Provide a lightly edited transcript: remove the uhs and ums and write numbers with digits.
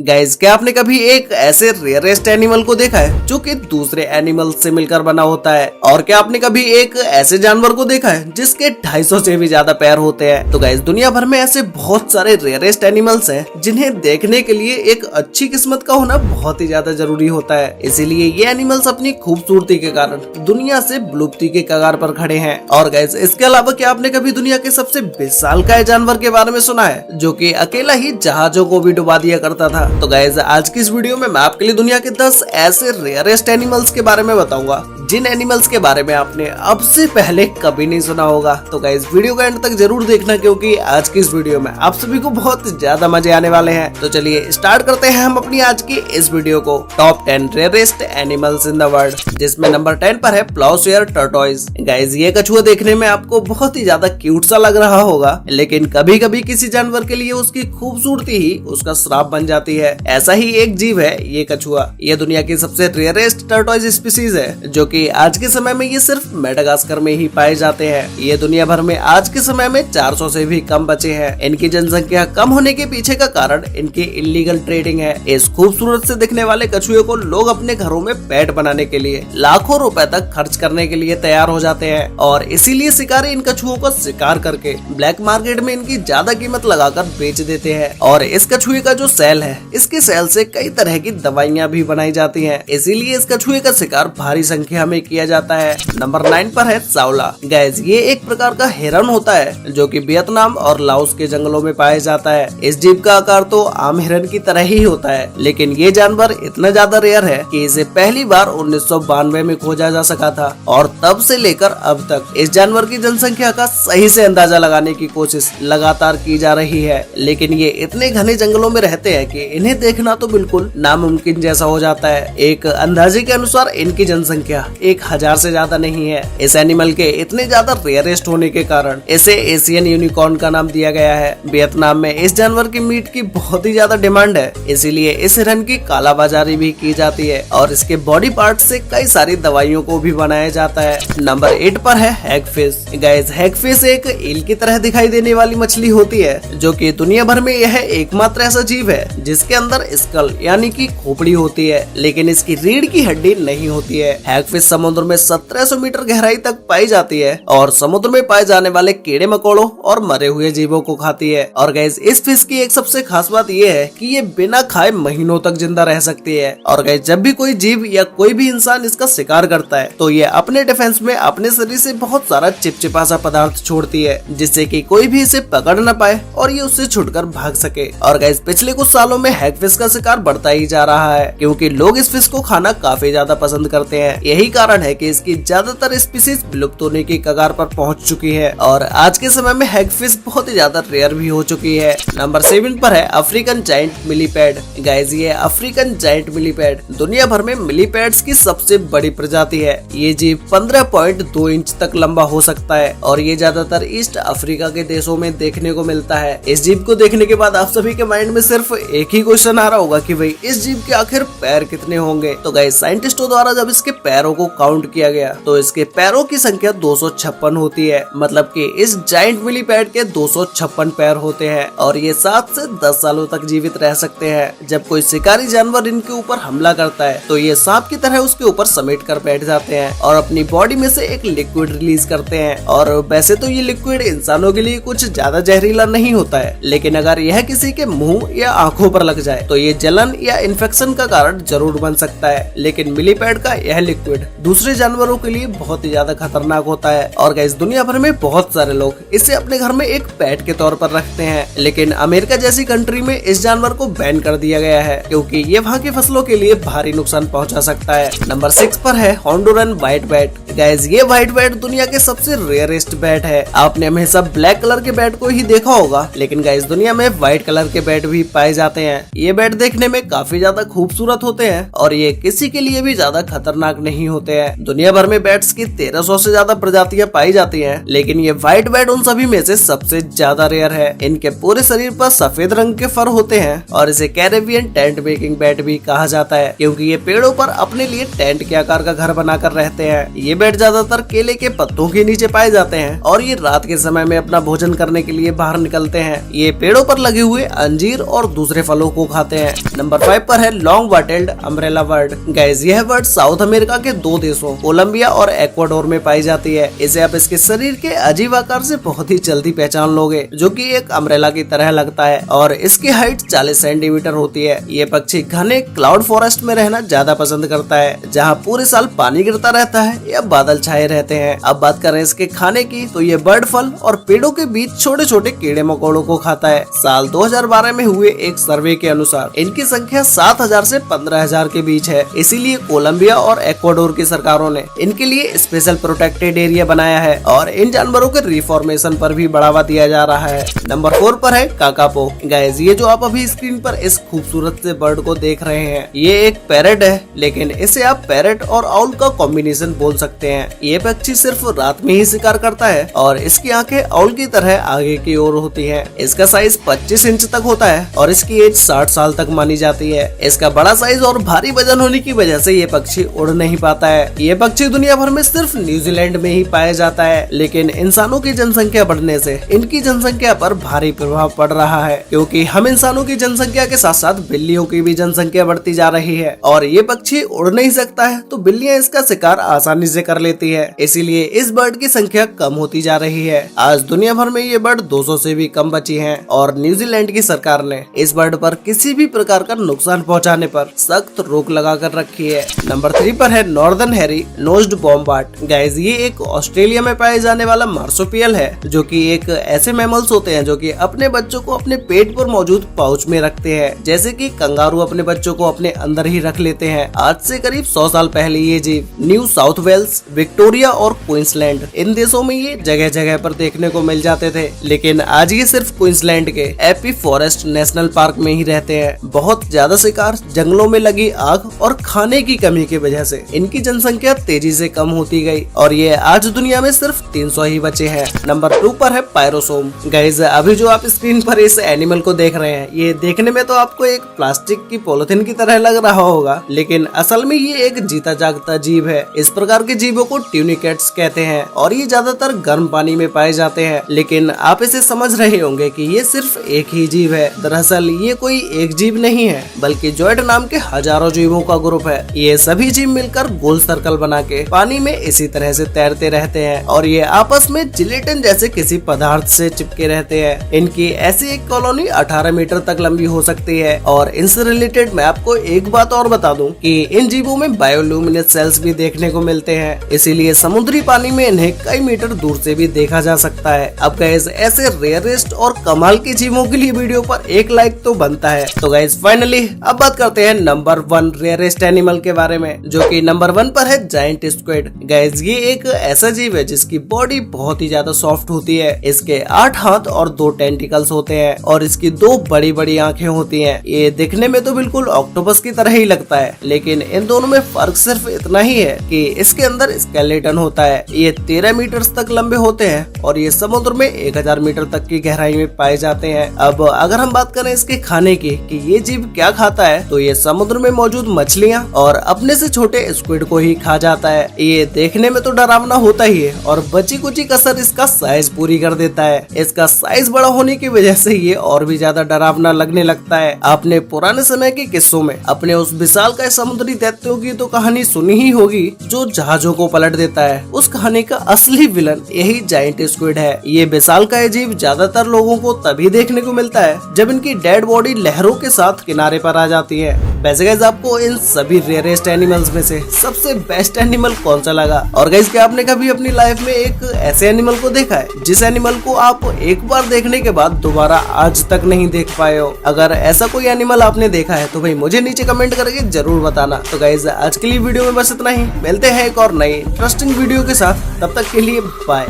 Guys, क्या आपने कभी एक ऐसे रेयरेस्ट एनिमल को देखा है जो कि दूसरे एनिमल से मिलकर बना होता है? और क्या आपने कभी एक ऐसे जानवर को देखा है जिसके 250 से भी ज्यादा पैर होते हैं? तो गाइस, दुनिया भर में ऐसे बहुत सारे रेयरेस्ट एनिमल्स हैं जिन्हें देखने के लिए एक अच्छी किस्मत का होना बहुत ही ज्यादा जरूरी होता है। इसीलिए ये एनिमल्स अपनी खूबसूरती के कारण दुनिया से विलुप्ति के कगार पर खड़े हैं। और गाइस, इसके अलावा क्या आपने कभी दुनिया के सबसे विशालकाय जानवर के बारे में सुना है जो कि अकेला ही जहाजों को भी डुबा दिया करता था? तो गाइस, आज की इस वीडियो में मैं आपके लिए दुनिया के 10 ऐसे रेयरेस्ट एनिमल्स के बारे में बताऊंगा जिन एनिमल्स के बारे में आपने अब से पहले कभी नहीं सुना होगा। तो गाइस, वीडियो का एंड तक जरूर देखना क्योंकि आज की इस वीडियो में आप सभी को बहुत ज्यादा मजे आने वाले हैं। तो चलिए स्टार्ट करते हैं हम अपनी आज की इस वीडियो को। Top 10 rarest animals in the world, जिसमें नंबर 10 पर है प्लाउसेयर टर्टोइज। गाइस, ये कछुआ देखने में आपको बहुत ही ज्यादा क्यूट सा लग रहा होगा, लेकिन कभी कभी किसी जानवर के लिए उसकी खूबसूरती ही उसका श्राप बन जाती है। ऐसा ही एक जीव है ये कछुआ। ये दुनिया की सबसे रेयरेस्ट टर्टोइज स्पीसीज है जो कि आज के समय में ये सिर्फ मेडागास्कर में ही पाए जाते हैं। ये दुनिया भर में आज के समय में 400 से भी कम बचे हैं। इनकी जनसंख्या कम होने के पीछे का कारण इनकी इलीगल ट्रेडिंग है। इस खूबसूरत से दिखने वाले कछुए को लोग अपने घरों में पेट बनाने के लिए लाखों रुपए तक खर्च करने के लिए तैयार हो जाते हैं और इसीलिए शिकारी इन कछुओं को शिकार करके ब्लैक मार्केट में इनकी ज्यादा कीमत लगाकर बेच देते हैं। और इस कछुए का जो सेल है, इसके सेल से कई तरह की दवाइयाँ भी बनाई जाती है। इसीलिए इस कछुए का शिकार भारी संख्या में किया जाता है। नंबर 9 पर है सावला। गैस, ये एक प्रकार का हिरन होता है जो कि वियतनाम और लाओस के जंगलों में पाया जाता है। इस जीव का आकार तो आम हिरन की तरह ही होता है, लेकिन ये जानवर इतना ज्यादा रेयर है कि इसे पहली बार 1992 में खोजा जा सका था और तब से लेकर अब तक इस जानवर की जनसंख्या का सही से अंदाजा लगाने की कोशिश लगातार की जा रही है। लेकिन ये इतने घने जंगलों में रहते हैं कि इन्हें देखना तो बिल्कुल नामुमकिन जैसा हो जाता है। एक अंदाजे के अनुसार इनकी जनसंख्या 1000 से ज्यादा नहीं है। इस एनिमल के इतने ज्यादा रेयरेस्ट होने के कारण इसे एशियन यूनिकॉर्न का नाम दिया गया है। वियतनाम में इस जानवर की मीट की बहुत ही ज्यादा डिमांड है, इसीलिए इस हिरन की कालाबाजारी भी की जाती है और इसके बॉडी पार्ट से कई सारी दवाइयों को भी बनाया जाता है। नंबर 8 पर है हैगफिश। गाइस, हैगफिश एक ईल की तरह दिखाई देने वाली मछली होती है जो कि दुनिया भर में यह एकमात्र ऐसा जीव है जिसके अंदर स्कल यानी कि खोपड़ी होती है, लेकिन इसकी रीढ़ की हड्डी नहीं होती है। हैगफिश समुद्र में 1700 मीटर गहराई तक पाई जाती है और समुद्र में पाए जाने वाले कीड़े मकोड़ों और मरे हुए जीवों को खाती है। और गाइस, इस फिश की एक सबसे खास बात यह है कि ये बिना खाए महीनों तक जिंदा रह सकती है। और गाइस, जब भी कोई जीव या कोई भी इंसान इसका शिकार करता है तो ये अपने डिफेंस में अपने शरीर से बहुत सारा चिपचिपा सा पदार्थ छोड़ती है जिससे कि कोई भी इसे पकड़ न पाए और ये उससे छुटकर भाग सके। और गाइस, पिछले कुछ सालों में हैगफिश का शिकार बढ़ता ही जा रहा है क्योंकि लोग इस फिश को खाना काफी ज्यादा पसंद करते हैं। यही कारण है कि इसकी ज्यादातर स्पीसीज विलुप्त होने की कगार पर पहुंच चुकी है और आज के समय में हैगफिश बहुत ही ज्यादा रेयर भी हो चुकी है। नंबर 7 पर है अफ्रीकन जायंट मिलीपैड। गाइस, ये अफ्रीकन जायंट मिलीपैड दुनिया भर में मिलीपैड्स की सबसे बड़ी प्रजाति है। ये जीव 15.2 इंच तक लंबा हो सकता है और ये ज्यादातर ईस्ट अफ्रीका के देशों में देखने को मिलता है। इस जीव को देखने के बाद आप सभी के माइंड में सिर्फ एक ही क्वेश्चन आ रहा होगा कि भाई इस जीव के आखिर पैर कितने होंगे? तो गाइस, साइंटिस्टों द्वारा जब इसके पैरों को काउंट किया गया तो इसके पैरों की संख्या 256 होती है। मतलब कि इस जायंट मिलीपैड के 256 पैर होते हैं और ये 7 से 10 सालों तक जीवित रह सकते हैं। जब कोई शिकारी जानवर इनके ऊपर हमला करता है तो ये सांप की तरह उसके ऊपर समेट कर बैठ जाते हैं और अपनी बॉडी में से एक लिक्विड रिलीज करते हैं। और वैसे तो ये लिक्विड इंसानों के लिए कुछ ज्यादा जहरीला नहीं होता है, लेकिन अगर यह किसी के मुंह या आंखों पर लग जाए तो ये जलन या इन्फेक्शन का कारण जरूर बन सकता है। लेकिन मिलीपैड का यह लिक्विड दूसरे जानवरों के लिए बहुत ही ज्यादा खतरनाक होता है। और गाइस, दुनिया भर में बहुत सारे लोग इसे अपने घर में एक पेट के तौर पर रखते हैं, लेकिन अमेरिका जैसी कंट्री में इस जानवर को बैन कर दिया गया है क्योंकि ये वहाँ की फसलों के लिए भारी नुकसान पहुँचा सकता है। नंबर 6 पर है होंडुरन व्हाइट बैट। गाइस, ये व्हाइट बैट दुनिया के सबसे रेयरेस्ट बैट है। आपने हमेशा ब्लैक कलर के बैट को ही देखा होगा, लेकिन गाइस, दुनिया में व्हाइट कलर के बैट भी पाए जाते हैं। ये बैट देखने में काफी ज्यादा खूबसूरत होते हैं और ये किसी के लिए भी ज्यादा खतरनाक नहीं होते। होते हैं। दुनिया भर में बैट्स की 1300 से ज्यादा प्रजातियां पाई जाती हैं, लेकिन ये व्हाइट बैट उन सभी में से सबसे ज्यादा रेयर है। इनके पूरे शरीर पर सफेद रंग के फर होते हैं और इसे कैरेबियन टेंट मेकिंग बैट भी कहा जाता है, क्योंकि ये पेड़ों पर अपने लिए टेंट के आकार का घर बनाकर रहते हैं। ये बैट ज्यादातर केले के पत्तों के नीचे पाए जाते हैं और ये रात के समय में अपना भोजन करने के लिए बाहर निकलते हैं। ये पेड़ों पर लगे हुए अंजीर और दूसरे फलों को खाते हैं। नंबर 5 पर है long bottled umbrella bird. Guys, यह बर्ड साउथ अमेरिका के 2 देशों कोलंबिया और एक्वाडोर में पाई जाती है। इसे आप इसके शरीर के अजीब आकार से बहुत ही जल्दी पहचान लोगे, जो कि एक अम्ब्रेला की तरह लगता है और इसकी हाइट 40 सेंटीमीटर होती है। ये पक्षी घने क्लाउड फॉरेस्ट में रहना ज्यादा पसंद करता है, जहाँ पूरे साल पानी गिरता रहता है या बादल छाए रहते हैं। अब बात करें इसके खाने की, तो ये बर्ड फल और पेड़ों के बीच छोटे छोटे कीड़े मकोड़ों को खाता है। साल 2012 में हुए एक सर्वे के अनुसार इनकी संख्या 7000 से 15000 के बीच है। इसीलिए कोलंबिया और एक्वाडोर की सरकारों ने इनके लिए स्पेशल प्रोटेक्टेड एरिया बनाया है और इन जानवरों के रिफॉर्मेशन पर भी बढ़ावा दिया जा रहा है। नंबर 4 पर है काकापो। गाइस, ये जो आप अभी स्क्रीन पर इस खूबसूरत से बर्ड को देख रहे हैं, ये एक पैरेट है, लेकिन इसे आप पैरेट और आउल का कॉम्बिनेशन बोल सकते हैं। ये पक्षी सिर्फ रात में ही शिकार करता है और इसकी आंखें आउल की तरह आगे की ओर होती है। इसका साइज 25 इंच तक होता है और इसकी एज 60 साल तक मानी जाती है। इसका बड़ा साइज और भारी वजन होने की वजह से ये पक्षी उड़ नहीं पाता है। ये पक्षी दुनिया भर में सिर्फ न्यूजीलैंड में ही पाया जाता है, लेकिन इंसानों की जनसंख्या बढ़ने से इनकी जनसंख्या पर भारी प्रभाव पड़ रहा है, क्योंकि हम इंसानों की जनसंख्या के साथ साथ बिल्लियों की भी जनसंख्या बढ़ती जा रही है और ये पक्षी उड़ नहीं सकता है, तो बिल्लियां इसका शिकार आसानी से कर लेती है। इसीलिए इस बर्ड की संख्या कम होती जा रही है। आज दुनिया भर में ये बर्ड 200 से भी कम बची हैं और न्यूजीलैंड की सरकार ने इस बर्ड पर किसी भी प्रकार का नुकसान पहुंचाने पर सख्त रोक लगा कर रखी है। नंबर 3 पर है नॉर्दर्न हैरी नोज्ड वॉम्बाट। गाइस, ये एक ऑस्ट्रेलिया में पाए जाने वाला मार्सुपियल है, जो कि एक ऐसे मैमल्स होते हैं जो कि अपने बच्चों को अपने पेट पर मौजूद पाउच में रखते हैं, जैसे कि कंगारू अपने बच्चों को अपने अंदर ही रख लेते हैं। आज से करीब 100 साल पहले ये जीव न्यू साउथ वेल्स, विक्टोरिया और क्वींसलैंड, इन देशों में ये जगह जगह पर देखने को मिल जाते थे, लेकिन आज ये सिर्फ क्वींसलैंड के एपी फॉरेस्ट नेशनल पार्क में ही रहते हैं। बहुत ज्यादा शिकार, जंगलों में लगी आग और खाने की कमी की वजह से इनकी जनसंख्या तेजी से कम होती गई और ये आज दुनिया में सिर्फ 300 ही बचे हैं। नंबर 2 पर है पायरोसोम। गाइस, अभी जो आप स्क्रीन पर इस एनिमल को देख रहे हैं, ये देखने में तो आपको एक प्लास्टिक की पॉलिथीन की तरह लग रहा होगा, लेकिन असल में ये एक जीता जागता जीव है। इस प्रकार के जीवों को ट्यूनिकेट्स कहते हैं और ये ज्यादातर गर्म पानी में पाए जाते हैं, लेकिन आप इसे समझ रहे होंगे कि ये सिर्फ एक ही जीव है। दरअसल ये कोई एक जीव नहीं है, बल्कि जॉइड नाम के हजारों जीवों का ग्रुप है। ये सभी जीव मिलकर गोल सर्कल बना के पानी में इसी तरह से तैरते रहते हैं और ये आपस में जिलेटिन जैसे किसी पदार्थ से चिपके रहते हैं। इनकी ऐसी एक कॉलोनी 18 मीटर तक लंबी हो सकती है और इनसे रिलेटेड मैं आपको एक बात और बता दूं कि इन जीवों में बायोल्यूमिनेस सेल्स भी देखने को मिलते हैं, इसीलिए समुद्री पानी में इन्हें कई मीटर दूर से भी देखा जा सकता है। अब गाइस, ऐसे रेयरेस्ट और कमाल के जीवों के लिए वीडियो पर एक लाइक तो बनता है। तो गाइस, फाइनली अब बात करते हैं नंबर 1 रेयरेस्ट एनिमल के बारे में, जो कि नंबर 1 पर है जायंट स्क्विड। गाइस, ये एक ऐसा जीव है जिसकी बॉडी बहुत ही ज्यादा सॉफ्ट होती है। इसके 8 हाथ और 2 टेंटिकल्स होते हैं और इसकी 2 बड़ी बड़ी आंखें होती हैं। ये दिखने में तो बिल्कुल ऑक्टोपस की तरह ही लगता है, लेकिन इन दोनों में फर्क सिर्फ इतना ही है कि इसके अंदर स्केलेटन होता है। ये 13 मीटर तक लंबे होते हैं और ये समुद्र में 1000 मीटर तक की गहराई में पाए जाते हैं। अब अगर हम बात करें इसके खाने की कि ये जीव क्या खाता है, तो ये समुद्र में मौजूद मछलियाँ और अपने से छोटे स्क्विड को ही खा जाता है। ये देखने में तो डरावना होता ही है और बची कुची कसर इसका साइज पूरी कर देता है। इसका साइज बड़ा होने की वजह से ये और भी ज्यादा डरावना लगने लगता है। आपने पुराने समय के किस्सों में अपने उस विशालकाय समुद्री दैत्यों की तो कहानी सुनी ही होगी, जो जहाजों को पलट देता है। उस कहानी का असली विलन यही जायंट स्क्विड है। ये विशालकाय जीव ज्यादातर लोगों को तभी देखने को मिलता है जब इनकी डेड बॉडी लहरों के साथ किनारे पर आ जाती है। वैसे गाइस, आपको इन सभी रेयरेस्ट एनिमल्स में से सबसे बेस्ट एनिमल कौन सा लगा? और गाइस, क्या आपने कभी अपनी लाइफ में एक ऐसे एनिमल को देखा है जिस एनिमल को आप एक बार देखने के बाद दोबारा आज तक नहीं देख पाए हो? अगर ऐसा कोई एनिमल आपने देखा है तो भाई मुझे नीचे कमेंट करके जरूर बताना। तो गाइस, आज के लिए वीडियो में बस इतना ही। मिलते हैं एक और नई इंटरेस्टिंग वीडियो के साथ, तब तक के लिए बाय।